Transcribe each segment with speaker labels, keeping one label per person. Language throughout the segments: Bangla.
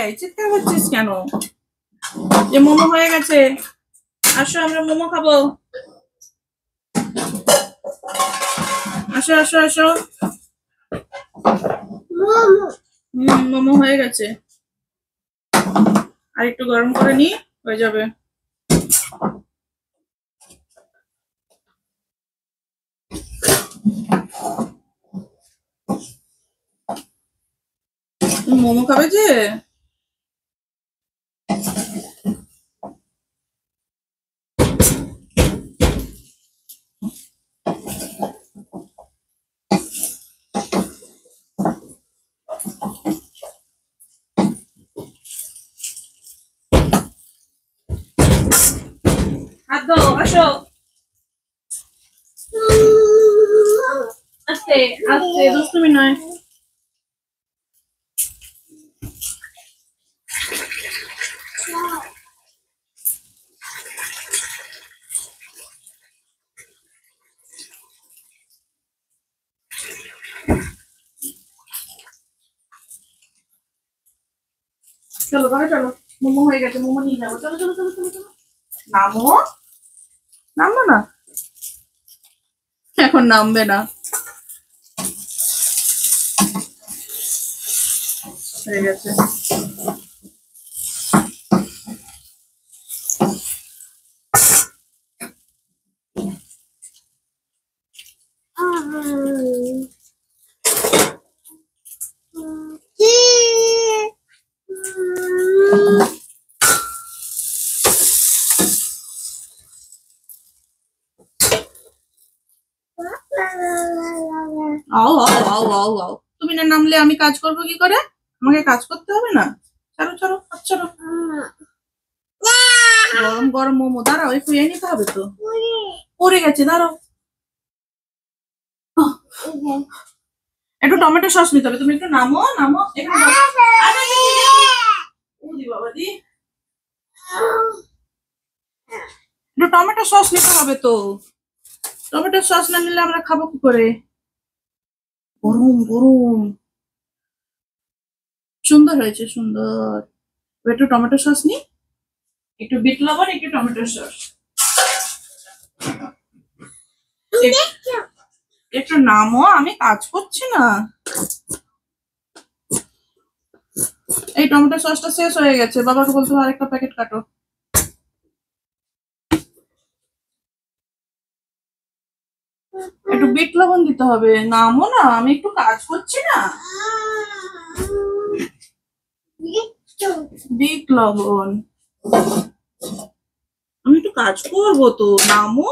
Speaker 1: এই চিৎকার করছিস কেন? যে মোমো হয়ে গেছে, আসো আমরা মোমো খাবো। আসো আসো আসো। মোমো হয়ে গেছে, আর একটু গরম করে নি, হয়ে যাবে। মোমো খাবে যে? হাত দাও, আসো। আস্তে আস্তে, দুষ্টুমি নয়। চলো ঘরে চলো, মোমো হয়ে গেছে, মোমো নিয়ে যাবো। চলো চলো চলো চলো চলো। নামো, নামবো না, এখন নামবে না। হয়ে গেছে। আও আও আও আও আও, তুমি না নামলে আমি কাজ করবো কি করে? আমাকে কাজ করতে হবে না? ছাড়ো ছাড়ো, ছাড়ো। গরম গরম মোমো, দাঁড়াও একটু এ নিতে হবে তো, পড়ে গেছে, দাঁড়াও। একটু টমেটো সস নিতে হবে, তুমি একটু নামো নামো। একটু টমেটো সস নিতে হবে তো, টমেটো সস না নিলে আমরা খাবো কি করে? গরম গরম, সুন্দর হয়েছে সুন্দর। একটু টমেটো সস নি, একটু বিট লবণ, একটু টমেটো সস। একটু নামো, আমি কাজ করছি না। এই টমেটো সসটা শেষ হয়ে গেছে, বাবাকে বলতে হবে আরেকটা প্যাকেট কাটো। একটু বিট লবণ দিতে হবে, নামো না, আমি একটু কাজ করছি না। বিট লবণ, আমি একটু কাজ করবো তো, নামো।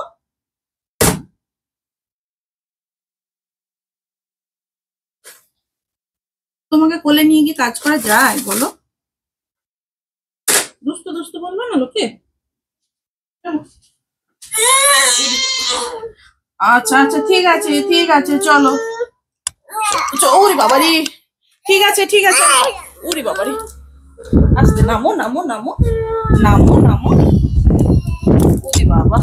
Speaker 1: তোমাকে কোলে নিয়ে গিয়ে কাজ করা যায় বলো? দুষ্টু দুষ্টু বলবো না লোকে। আচ্ছা আচ্ছা, ঠিক আছে ঠিক আছে, চলো। ওরে বাবারি, ঠিক আছে ঠিক আছে, ওরে বাবারি, আস্তে নামো নামো নামো নামো নামো। ওরে বাবা।